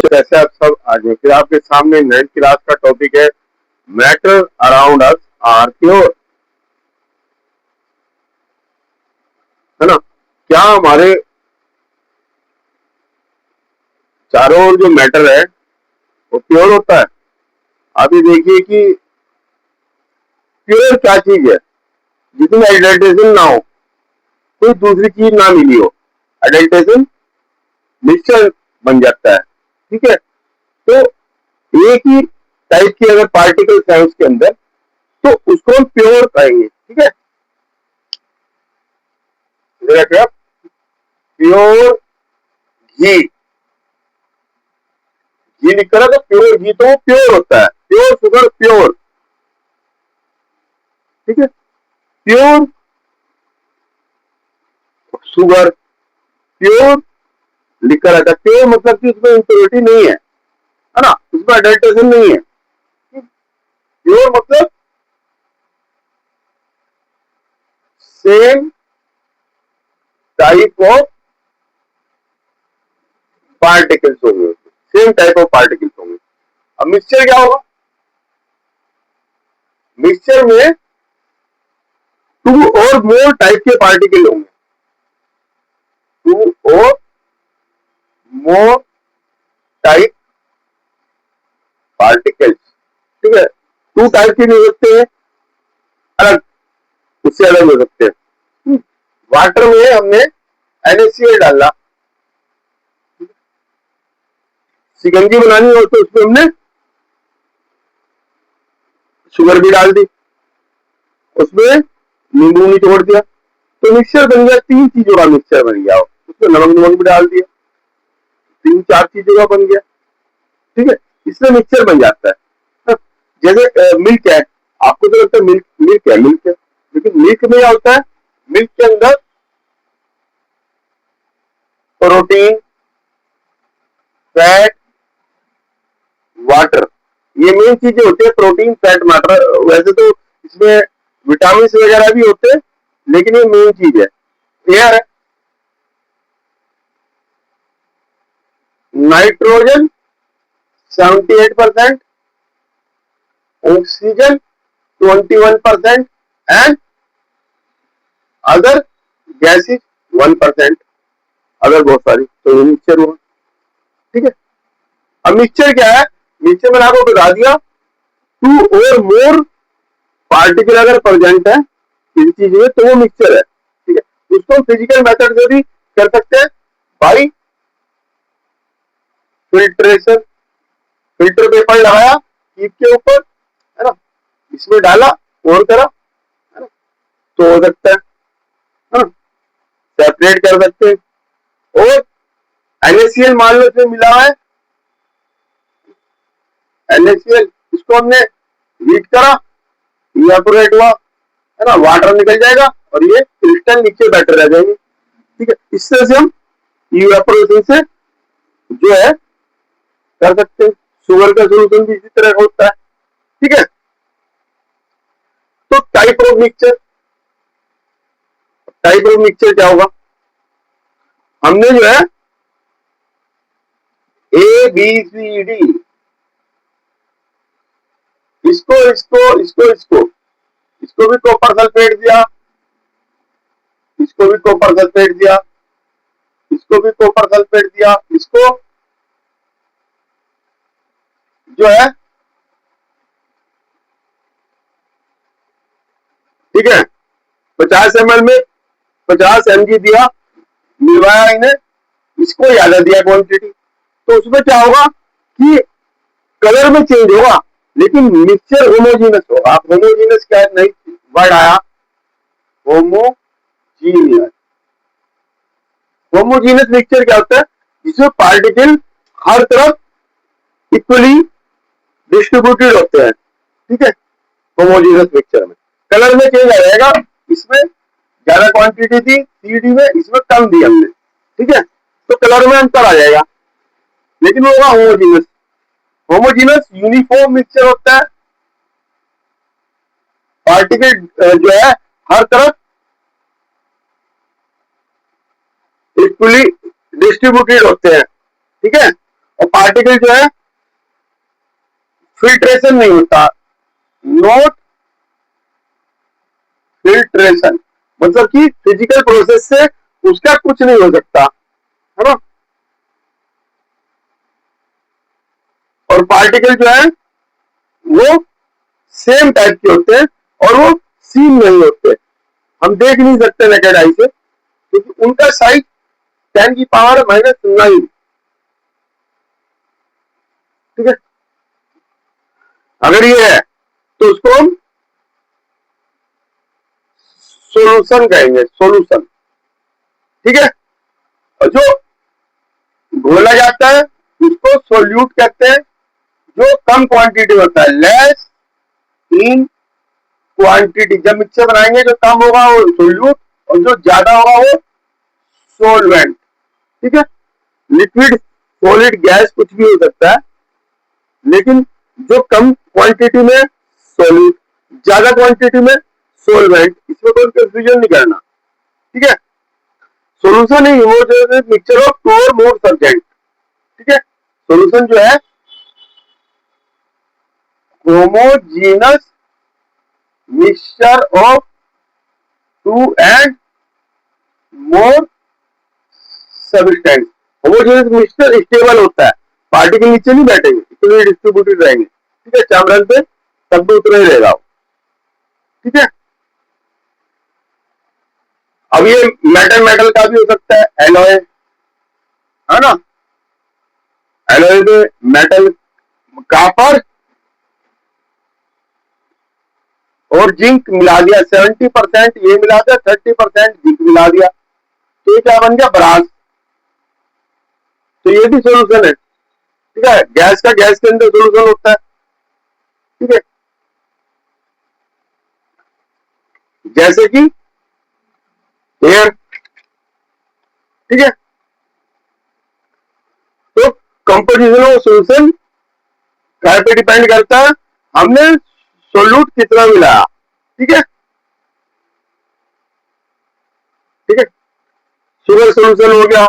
कैसे आप सब आज फिर आपके सामने 9th क्लास का टॉपिक है matter around us are pure, है ना। क्या हमारे चारों ओर जो मैटर है वो प्योर होता है? आप ये देखिए कि प्योर क्या चीज है जिसमें एडल्ट्रेशन ना हो, कोई दूसरी चीज ना मिली हो, एडल्ट्रेशन मिक्सचर बन जाता है। ठीक है, तो एक ही टाइप की अगर पार्टिकल्स है उसके अंदर तो उसको हम प्योर कहेंगे। ठीक है, क्या प्योर घी, घी लिख कर तो प्योर घी तो वो प्योर होता है, प्योर शुगर प्योर। ठीक है, प्योर शुगर प्योर लिखा रहता है। प्योर मतलब कि उसमें इम्प्योरिटी नहीं है ना, उसमें एडल्ट्रेशन नहीं है। प्योर मतलब सेम टाइप ऑफ पार्टिकल्स होंगे, सेम टाइप ऑफ पार्टिकल्स होंगे। अब मिक्सचर क्या होगा? मिक्सचर में 2 और मोर टाइप के पार्टिकल होंगे, 2 और मोर टाइप पार्टिकल्स। ठीक है, 2 टाइप के भी हो सकते हैं, अलग उससे अलग हो सकते हैं। वाटर में हमने NaCl डाला, शिकंजी बनानी हो तो उसमें हमने शुगर भी डाल दी, उसमें नींबू निचोड़ दिया, तो मिक्सचर बन गया। 3 चीजों का मिक्सचर बन गया, उसमें नमक भी डाल दिया, 3-4 चीजों का बन गया। ठीक है, इसमें मिक्सचर बन जाता है। जैसे मिल्क है, आपको तो लगता है मिल्क है, लेकिन मिल्क में क्या होता है? मिल्क के अंदर प्रोटीन, फैट, वाटर, ये मेन चीजें होती है। Protein, fat, water. वैसे तो इसमें विटामिन वगैरह भी होते हैं, लेकिन ये मेन चीज है। एयर है, nitrogen 78%, oxygen 21% and other gases 1%, other बहुत सारी। तो ये मिक्सचर हुआ। ठीक है, अब मिक्सचर क्या है? मिक्सचर मैंने आपको बता दिया, 2 और मोर पार्टिकल अगर प्रेजेंट है किसी चीज में तो वो मिक्सचर है। ठीक है, उसको फिजिकल मेथड से भी कर सकते हैं, बाई फिल्ट्रेशन। फिल्टर पेपर लगाया कीप के ऊपर, है ना, इसमें डाला और करा, है ना, तो हो सकता है ना, सेपरेट कर सकते हैं। और NaCl मान लो इसमें मिला है, NaCl इसको हमने हीट करा, इवेपोरेट हुआ, है ना, वाटर निकल जाएगा और ये क्रिस्टल नीचे बैठे रह जाएंगे। ठीक है, इस तरह से हम इवेपोरेशन से जो है कर सकते हैं। शुगर का सोल्यूशन भी इसी तरह होता है। ठीक है, तो टाइप ऑफ मिक्सचर क्या होगा? हमने जो है ABCD, इसको भी कॉपर सल्फेट दिया, इसको भी कॉपर सल्फेट दिया, इसको भी कॉपर सल्फेट दिया, इसको जो है, ठीक है, 50 ml में 50 mg दिया, मिलवाया इन्हें, इसको ज्यादा दिया क्वांटिटी, तो उसमें क्या होगा कि कलर में चेंज होगा लेकिन मिक्सचर होमोजीनस होगा। होमोजीनस क्या है? नई वर्ड आया, होमोजीनियस। होमोजीनस मिक्सचर क्या होता है? जिसमें पार्टिकल हर तरफ इक्वली डिस्ट्रीब्यूटेड होते हैं। ठीक है, होमोजीनस मिक्सचर में कलर में चेंज आ जाएगा, इसमें ज्यादा क्वांटिटी थी सीडी में, इसमें कम दी हमने। ठीक है, तो कलर में अंतर आ जाएगा, लेकिन वो होगा होमोजीनस। होमोजीनस यूनिफॉर्म मिक्सचर होता है, पार्टिकल जो है हर तरफ इक्वली डिस्ट्रीब्यूटेड होते हैं। ठीक है, और पार्टिकल जो है फिल्ट्रेशन नहीं होता, नॉट फिल्ट्रेशन, मतलब कि फिजिकल प्रोसेस से उसका कुछ नहीं हो सकता, है ना। और पार्टिकल जो है वो सेम टाइप के होते हैं और वो सीन नहीं होते, हम देख नहीं सकते नेकेड आई से, क्योंकि उनका साइज 10⁻⁹, ठीक है। अगर ये है तो उसको हम सोल्यूशन कहेंगे, सोल्यूशन, ठीक है। और जो घोला जाता है उसको सोल्यूट कहते हैं, जो कम क्वांटिटी होता है, लेस इन क्वांटिटी। जब मिक्सचर बनाएंगे जो कम होगा वो सोल्यूट और जो ज्यादा होगा वो सोलवेंट, ठीक है। लिक्विड, सॉलिड, गैस कुछ भी हो सकता है, लेकिन जो कम क्वांटिटी में सॉल्यूट, ज्यादा क्वांटिटी में सोलवेंट, इसमें कोई कंफ्यूजन नहीं करना, ठीक है। सोल्यूशन है होमोजेनियस मिक्सचर ऑफ टू और मोर सब्जेक्ट, ठीक है। सोल्यूशन जो है homogeneous mixture of two and more substance. Homogeneous mixture stable होता है, पार्टिकल नीचे नहीं बैठेंगे, इक्वली डिस्ट्रीब्यूटेड रहेंगे, ठीक है। चावल पे तब भी उतना ही रहेगा, ठीक है। अब ये मेटल मेटल का भी हो सकता है, एलॉय, है ना। एलॉय में मेटल, कॉपर और जिंक मिला दिया, 70% ये मिला दिया, 30% जिंक मिला दिया, तो ये क्या बन गया, ब्रास। तो ये भी सोल्यूशन है, ठीक है। गैस का गैस के अंदर सोल्यूशन होता है, ठीक है। जैसे कि एयर, ठीक है। तो कंपोजिशन ऑफ सोल्यूशन क्या पे डिपेंड करता है, हमने सोल्यूट कितना मिलाया, ठीक है, ठीक है। शुगर सोल्यूशन हो गया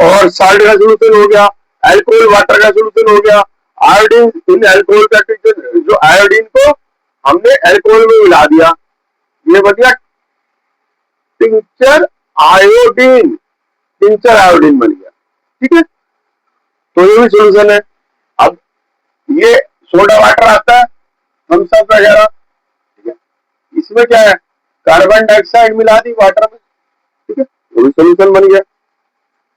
और साल्ट का सोल्यूशन हो गया, अल्कोहल वाटर का सोल्यूशन हो गया, आयोडीन इन अल्कोहल का, जो आयोडीन को हमने अल्कोहल में मिला दिया, ये बन गया टिंचर आयोडीन, टिंचर आयोडीन बन गया, ठीक है। तो ये भी सोल्यूशन है। अब ये सोडा वाटर आता है, थम्स अप वगैरह, ठीक है, इसमें क्या है, कार्बन डाइऑक्साइड मिला दी वाटर में, ठीक है, वो भी सोल्यूशन बन गया।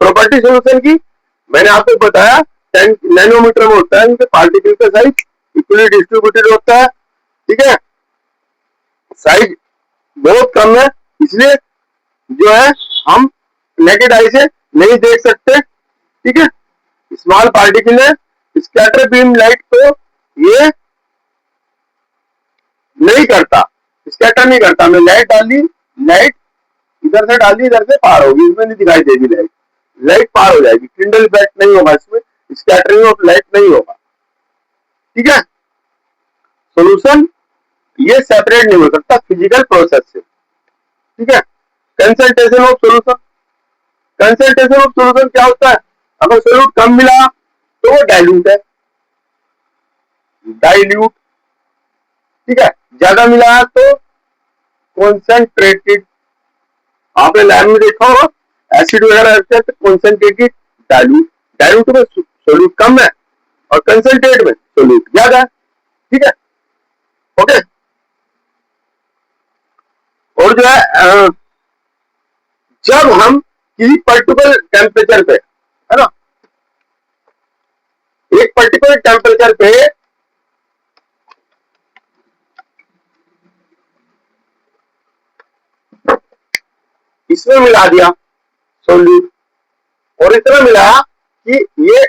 प्रॉपर्टी सोल्यूशन की मैंने आपको बताया 10 नैनोमीटर में होता है, इनके पार्टिकल का साइज इक्वली डिस्ट्रीब्यूटेड होता है, ठीक है। साइज बहुत कम है, इसलिए जो है हम नेकेड आई से नहीं देख सकते, ठीक है। स्मॉल पार्टिकल है, स्कैटर बीम लाइट को ये नहीं करता, स्कैटर नहीं करता। मैं लाइट डाल दी, लाइट इधर से डाल दी, इधर से पार होगी, इसमें नहीं दिखाई देगी लाइट, लाइट पार हो जाएगी, किंडल इफेक्ट नहीं होगा इसमें, स्कैटरिंग ऑफ लाइट नहीं होगा, ठीक है। सोल्यूशन ये सेपरेट नहीं हो सकता फिजिकल प्रोसेस से, ठीक है। Concentration of solution, concentration of solution क्या होता है, अगर सोल्यूट कम मिला तो वो डाइल्यूट है, डाइल्यूट, ठीक है। ज्यादा मिला तो कॉन्सेंट्रेटेड, आपने लैब में देखा होगा एसिड वगैरह रखते हैं तो कॉन्सेंट्रेटेड डाइल्यूट, डाइल्यूट में सोल्यूट कम है और कंसंट्रेट में सोल्यूट ज्यादा है, ठीक है, ओके। और जो है जब हम किसी पर्टिकुलर टेम्परेचर पे, है ना, एक पर्टिकुलर टेम्परेचर पे इसमें मिला दिया सोल्यूट और इतना मिलाया कि ये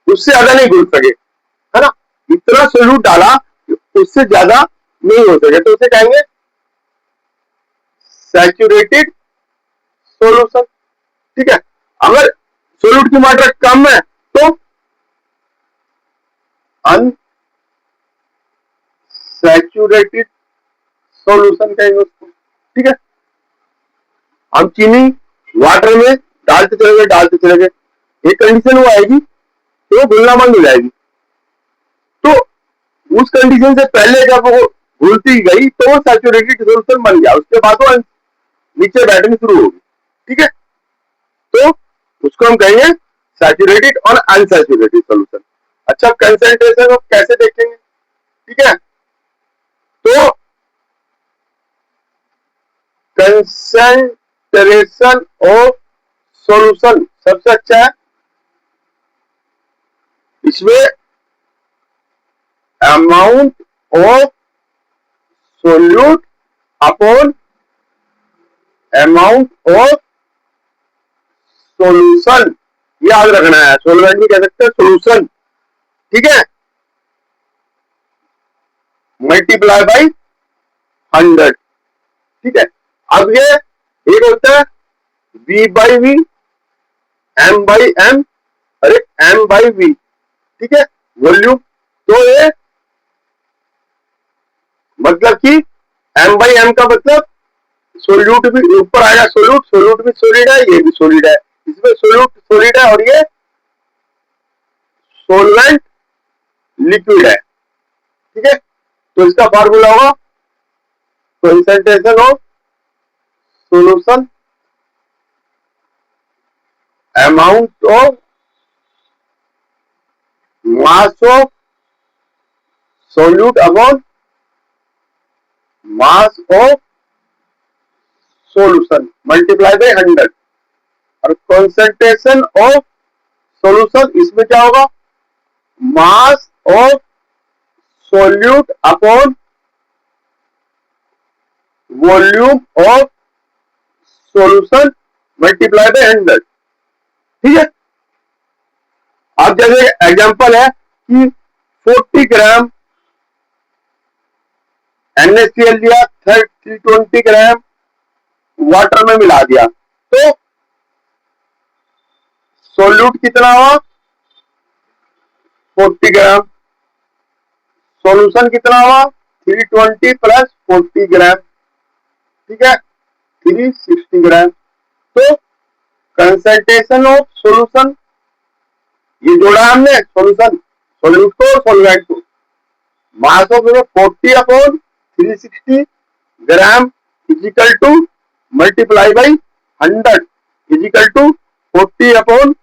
उससे ज्यादा नहीं घुल सके, है ना, इतना सोल्यूट डाला कि उससे ज्यादा नहीं हो सके, तो उसे कहेंगे सैचुरेटेड सोल्यूशन, ठीक है। अगर सोल्यूट की मात्रा कम है तो अनसैचुरेटेड सोल्यूशन कहेंगे उसको, ठीक है। हम चीनी वाटर में डालते चले गए, एक कंडीशन वो आएगी तो वो घुलनामंद हो जाएगी। तो उस कंडीशन से पहले जब वो घुलती गई तो वो सैचुरेटेड सोल्यूशन बन गया, उसके बाद वो नीचे बैठनी शुरू होगी। ठीक है, तो उसको हम कहेंगे सैचुरेटेड और अनसैचुरेटेड सोल्यूशन। अच्छा, कंसंट्रेशन ऑफ कैसे देखेंगे? ठीक है, तो कंसंट्रेशन ऑफ सॉल्यूशन सबसे अच्छा है, इसमें amount of solute upon amount of solution, याद रखना है। सोलवेंट भी कह सकते हैं सोल्यूशन, ठीक है, मल्टीप्लाई बाई 100। ठीक है, अब ये एक होता है V by V, M by M, अरे M बाई वी, ठीक है, वॉल्यूम। तो ये मतलब कि M बाई एम का मतलब सोल्यूट भी ऊपर आएगा, सोल्यूट भी सॉलिड है, ये भी सॉलिड है, इसमें सोल्यूट सॉलिड है और ये सोलवेंट लिक्विड है। ठीक है, तो इसका फार्मूला होगा concentration of solution amount of mass of solute upon mass of solution multiply by 100। और कंसंट्रेशन ऑफ सॉल्यूशन इसमें क्या होगा, mass of solute upon volume of solution multiply by 100। ठीक है, अब जैसे एग्जांपल है कि 40 ग्राम NaCl लिया, 320 ग्राम वाटर में मिला दिया, तो सोल्यूट कितना हुआ 40 ग्राम, सॉल्यूशन कितना हुआ 320 प्लस 40 ग्राम, ठीक है, 360 ग्राम। तो कंसंट्रेशन ऑफ सॉल्यूशन, ये जोड़ा हमने सॉल्यूशन, सॉल्यूट को और सॉल्वेंट को, mass of 40 upon 360 gram is equal to multiply by 100 is equal to 40 upon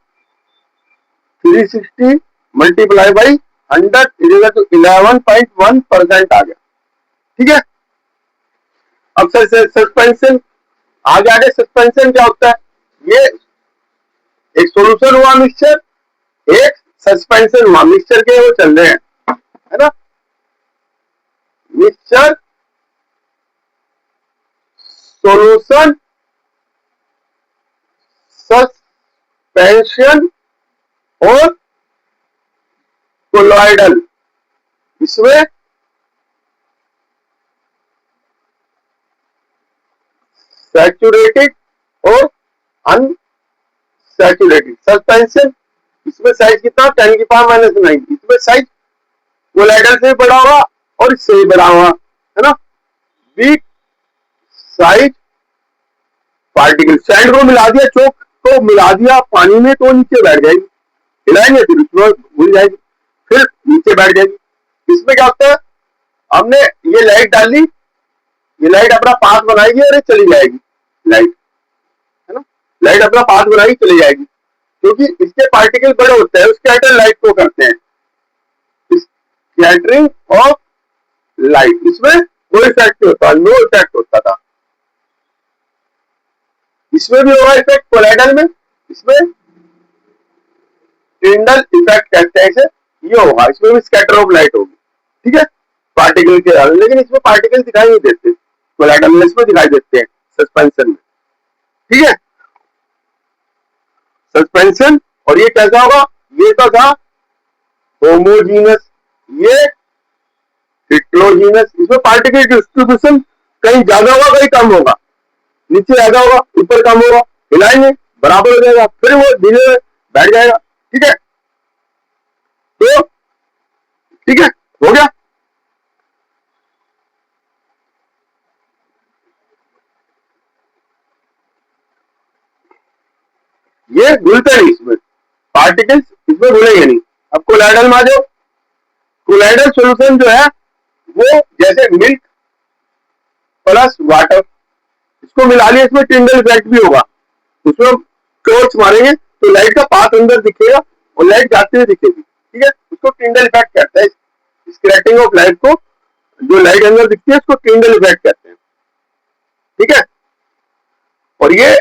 360 multiply by 100 is equal to 11.1% आ गया। ठीक है, अब सस्पेंशन आगे आगे सस्पेंशन क्या होता है, ये एक सॉल्यूशन हुआ मिक्सचर, एक सस्पेंशन हुआ, मिक्सचर के वो चल रहे हैं, है ना, मिक्सचर सॉल्यूशन सस्पेंशन और कोलॉइडल, इसमें सैचुरेटेड और अनसैचुरेटेड सस्पेंशन, इसमें साइज कितना 10 की पावर -9, इसमें साइज कोलॉइडल से बड़ा हुआ और इससे ही बड़ा हुआ, है ना, वीक साइज पार्टिकल। सैंड को मिला दिया, चौक को मिला दिया पानी में तो नीचे बैठ जाएगी, हिलाएंगे फिर उसमें भूल जाएगी, फिर नीचे बैठ जाएगी। इसमें क्या होता है, हमने ये लाइट डाल ली, ये लाइट अपना पाथ बनाएगी और ये चली जाएगी लाइट, है ना, लाइट अपना पाथ बनाएगी चली जाएगी, क्योंकि इसके पार्टिकल बड़े होते हैं, स्कैटर लाइट को करते हैं, स्कैटरिंग ऑफ लाइट, इसमें वो इफेक्ट होता, नो इफेक्ट होता था, इसमें भी होगा इफेक्ट कोलाइडल में, इसमें टिंडल इफेक्ट कहते हैं इसे, ये होगा, इसमें भी स्कैटर ऑफ लाइट होगी। ठीक है, पार्टिकल के, लेकिन इसमें पार्टिकल दिखाई नहीं देते, कोलाइडल में इसमें दिखाई देते हैं सस्पेंशन में। ठीक है, सस्पेंशन, और ये कैसा होगा, ये तो था होमोजीनस, ये हिट्रोजीनस, इसमें पार्टिकल डिस्ट्रीब्यूशन कहीं ज्यादा होगा कहीं कम होगा, नीचे ज्यादा होगा ऊपर कम होगा, हिलाएंगे बराबर हो जाएगा, फिर वो धीरे बैठ जाएगा। ठीक है, तो ठीक है, हो गया। ये घुलते नहीं, इसमें पार्टिकल्स इसमें घुलेंगे नहीं। अब कोलाइडल में आ जाओ। कोलाइडल सोल्यूशन जो है वो जैसे मिल्क प्लस वाटर, इसको मिला लिया, इसमें टिंडल इफेक्ट भी होगा। उसमें टॉर्च मारेंगे तो लाइट का पाथ अंदर दिखेगा और लाइट जाते हुए दिखेगी, ठीक है। उसको टिंडल इफेक्ट कहते हैं। स्कैटरिंग ऑफ लाइट को, जो लाइट अंदर दिखती है उसको टिंडल इफेक्ट कहते हैं, ठीक है। और ये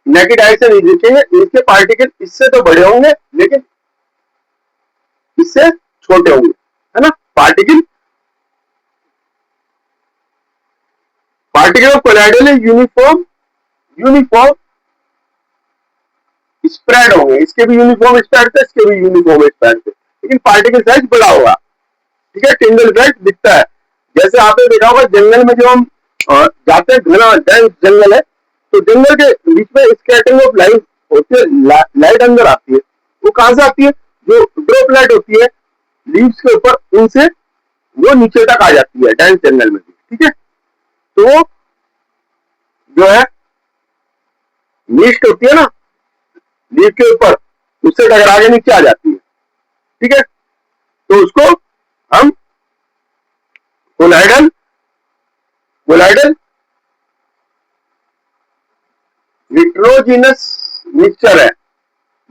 नेकेड आई से नहीं दिखेंगे, इसके पार्टिकल इससे तो बड़े होंगे लेकिन इससे छोटे होंगे, है ना। Particle of colloidal uniform spread होंगे। इसके भी यूनिफॉर्म स्प्रेड थे, इसके भी यूनिफॉर्म स्प्रेड थे, लेकिन पार्टिकल साइज बड़ा होगा, ठीक है। टिंडल इफेक्ट दिखता है। जैसे आपने देखा होगा जंगल में जो हम जाते हैं, घना डेंस जंगल है, तो जंगल के बीच में स्कैटरिंग ऑफ लाइट होती है, लाइट अंदर आती है। वो कहां से आती है? जो ड्रॉप लाइट होती है लीव्स के ऊपर, उनसे वो नीचे तक आ जाती है डेंस जंगल में भी, ठीक है। तो जो है मिस्ट होती है ना लीव के ऊपर, उससे टकरा के नीचे आ जाती है, ठीक है। तो उसको हम कोलाइडल हिट्रोजीनस मिक्सचर है।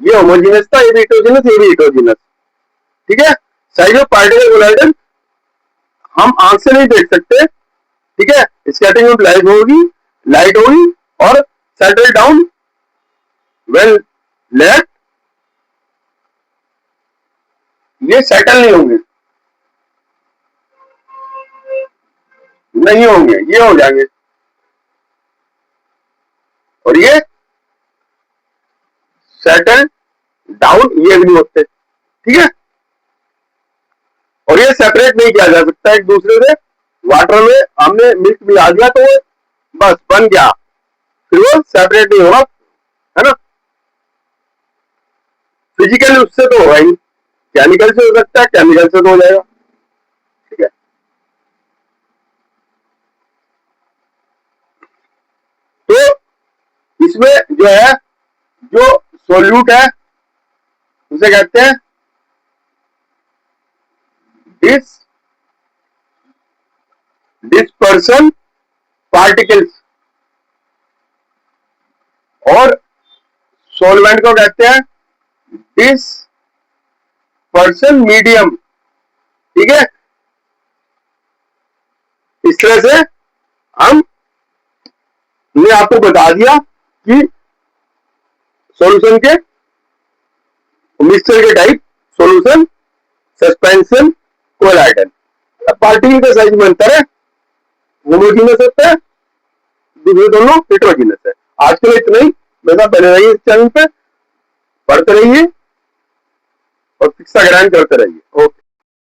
ये होमोजीनस था, ये भी हिट्रोजीनस, ये भी हिट्रोजीनस, ठीक है। साइज ऑफ पार्टिकल कोलाइडल हम आंख से नहीं देख सकते, ठीक है। स्कैटरिंग ऑफ लाइट होगी और सेटल डाउन वेल लेट, ये सेटल नहीं होंगे, नहीं होंगे, ये हो जाएंगे। और ये सेटल डाउन ये भी नहीं होते, ठीक है। और ये सेपरेट नहीं किया जा सकता एक दूसरे से। वाटर में हमने मिल्क मिला दिया तो वो बस बन गया, फिर वो सेपरेट नहीं होगा, है ना। फिजिकली उससे तो होगा ही, केमिकल से हो सकता है, केमिकल से तो हो जाएगा, ठीक है। तो इसमें जो है, जो सोल्यूट है उसे कहते हैं डिस्पर्सन पार्टिकल्स, और सॉल्वेंट को कहते हैं डिस्पर्सन मीडियम, ठीक है। इस तरह से हमने आपको बता दिया कि सॉल्यूशन के, मिक्सचर के type, solution, suspension, colloidal. Particle का साइज में अंतर है, होमोजीनस होता है, दूसरे दोनों हेटेरोजीनस है। आज के लिए इतना ही। मेरा बने रहिए इस चैनल पे, पढ़ते रहिए और शिक्षा ग्रहण करते रहिए। ओके।